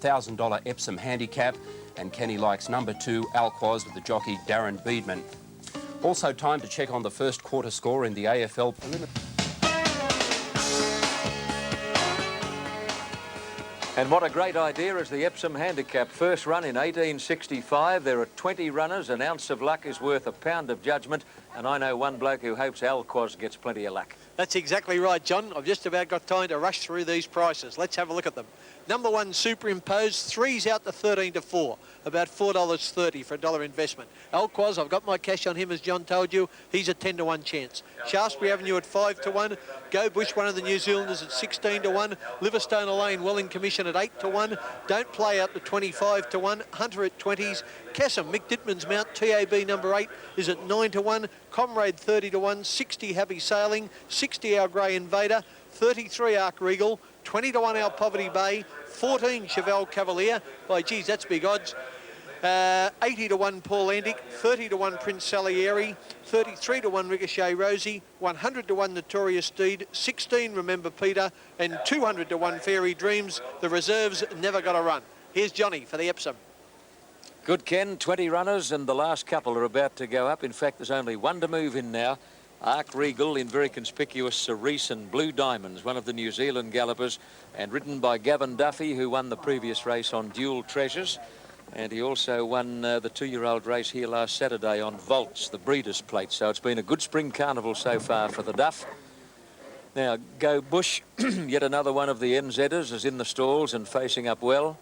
$1,000 Epsom Handicap, and Kenny likes number 2, Alquoz, with the jockey Darren Beedman. Also time to check on the first quarter score in the AFL preliminary. And what a great idea is the Epsom Handicap. First run in 1865. There are 20 runners. An ounce of luck is worth a pound of judgment. And I know one bloke who hopes Alquoz gets plenty of luck. That's exactly right, John. I've just about got time to rush through these prices. Let's have a look at them. Number 1, Superimposed, 3's out to 13 to 4, about $4.30 for $1 investment. Alquoz, I've got my cash on him, as John told you. He's a 10 to 1 chance. Shaftesbury Avenue at 5 to 1. Go Bush, one of the New Zealanders, at 16 to 1. Liverstone Lane, well in commission at 8 to 1. Don't Play out to 25 to 1. Hunter at 20s. Cassam, Mick Dittman's mount, TAB number 8, is at 9 to 1. Comrade 30 to 1. 60 Happy Sailing. 60 Our Grey Invader. 33 Arc Regal. 20 to 1 Our Poverty Bay. 14 Chevelle Cavalier. By geez, that's big odds. 80 to 1 Paul Andic, 30 to 1 Prince Salieri, 33 to 1 Ricochet Rosie, 100 to 1 Notorious Deed, 16 Remember Peter, and 200 to 1 Fairy Dreams. The reserves never got a run. Here's Johnny for the Epsom. Good, Ken. 20 runners, and the last couple are about to go up. In fact, there's only one to move in now. Arc Regal in very conspicuous cerise and Blue Diamonds, one of the New Zealand gallopers, and ridden by Gavin Duffy, who won the previous race on Dual Treasures. And he also won the 2-year-old race here last Saturday on Volts, the Breeders' Plate. So it's been a good spring carnival so far for the Duff. Now, Go Bush, yet another one of the NZers, is in the stalls and facing up well.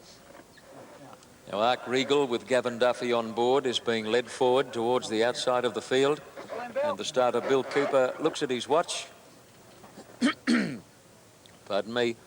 Now, Arc Regal, with Gavin Duffy on board, is being led forward towards the outside of the field. And the starter, Bill Cooper, looks at his watch. Pardon me.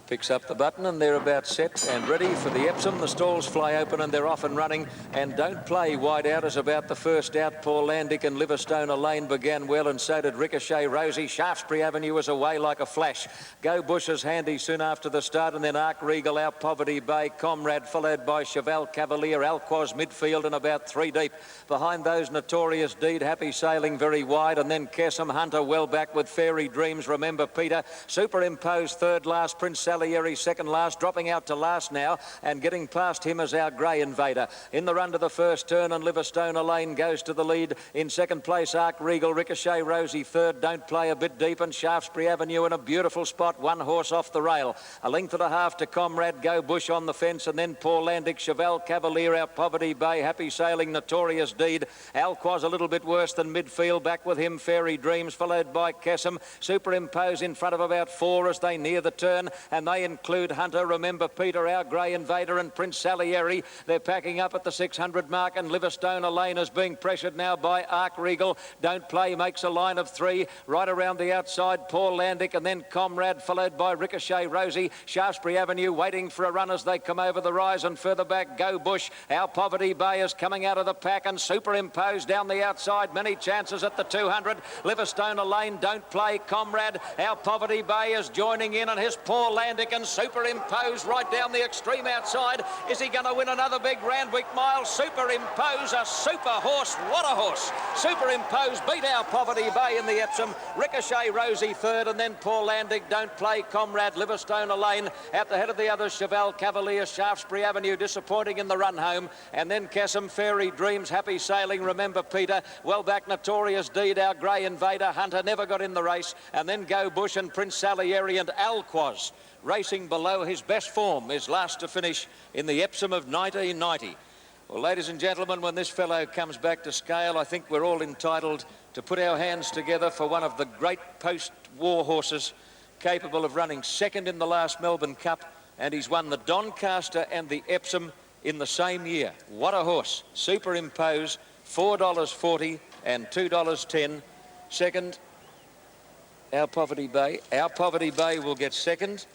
Picks up the button, and they're about set and ready for the Epsom. The stalls fly open and they're off and running. And Don't Play wide out is about the first out. Paul Landick and Liverstone Lane began well, and so did Ricochet Rosie. Shaftesbury Avenue was away like a flash. Go Bush is handy soon after the start, and then Arc Regal, Our Poverty Bay, Comrade, followed by Chevelle Cavalier, Alquoz midfield and about 3 deep. Behind those, Notorious Deed, Happy Sailing very wide, and then Cassam, Hunter well back with Fairy Dreams, Remember Peter. Superimposed third last, Prince Salieri second last, dropping out to last now, and getting past him is Our Grey Invader. In the run to the first turn, and Liverstone Lane goes to the lead. In second place, Arc Regal, Ricochet Rosie third, Don't Play a bit deep, and Shaftesbury Avenue in a beautiful spot, 1 horse off the rail. A length and a half to Comrade, Go Bush on the fence, and then Paul Landick, Chevelle Cavalier, Our Poverty Bay, Happy Sailing, Notorious Deed. Alquoz a little bit worse than midfield, back with him Fairy Dreams, followed by Cassam. Superimpose in front of about 4 as they near the turn, and they include Hunter, Remember Peter, Our Grey Invader, and Prince Salieri. They're packing up at the 600 mark, and Liverstone Lane is being pressured now by Arc Regal. Don't Play makes a line of 3 right around the outside. Paul Landick, and then Comrade, followed by Ricochet Rosie. Shaftesbury Avenue waiting for a run as they come over the rise, and further back Go Bush. Our Poverty Bay is coming out of the pack, and Superimposed down the outside. Many chances at the 200. Liverstone Lane, Don't Play, Comrade. Our Poverty Bay is joining in, and his Paul Landick and Superimposed right down the extreme outside. Is he going to win another big Randwick mile? Superimposed, a super horse. What a horse. Superimposed beat Our Poverty Bay in the Epsom. Ricochet Rosie third, and then Paul Landick, Don't Play, Comrade, Liverstone Lane. At the head of the others, Chevelle Cavalier, Shaftesbury Avenue disappointing in the run home. And then Cassam, Fairy Dreams, Happy Sailing, Remember Peter. Well back, Notorious Deed, Our Grey Invader. Hunter never got in the race. And then Go Bush and Prince Salieri and Alquoz, racing below his best form, is last to finish in the Epsom of 1990. Well, ladies and gentlemen, when this fellow comes back to scale, I think we're all entitled to put our hands together for one of the great post-war horses, capable of running second in the last Melbourne Cup, and he's won the Doncaster and the Epsom in the same year. What a horse. Superimpose, $4.40 and $2.10. Second, Our Poverty Bay. Our Poverty Bay will get second.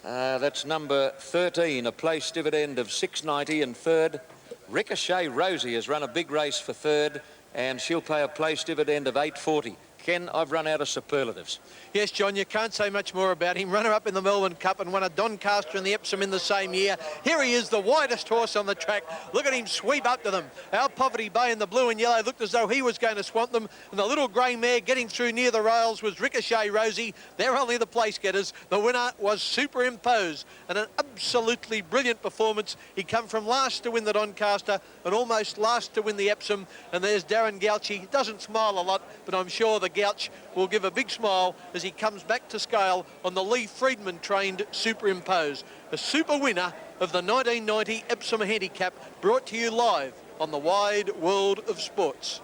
That's number 13, a place dividend of $6.90, and third, Ricochet Rosie has run a big race for third, and she'll pay a place dividend of $8.40. Ken, I've run out of superlatives. Yes, John, you can't say much more about him. Runner-up in the Melbourne Cup and won a Doncaster and the Epsom in the same year. Here he is, the widest horse on the track. Look at him sweep up to them. Our Poverty Bay in the blue and yellow looked as though he was going to swamp them. And the little grey mare getting through near the rails was Ricochet Rosie. They're only the place getters. The winner was Superimpose, and an absolutely brilliant performance. He come from last to win the Doncaster and almost last to win the Epsom. And there's Darren Gouchy. He doesn't smile a lot, but I'm sure the Gouch will give a big smile as he comes back to scale on the Lee Friedman trained Superimpose, a super winner of the 1990 Epsom Handicap, brought to you live on the wide world of sports.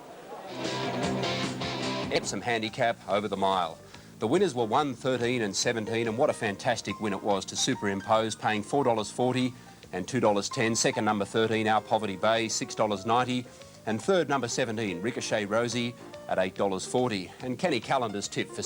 Epsom Handicap over the mile. The winners were 1, 13 and 17, and what a fantastic win it was to Superimpose, paying $4.40 and $2.10. Second, number 13, Our Poverty Bay, $6.90. And third, number 17, Ricochet Rosie, at $8.40. And Kenny Callender's tip for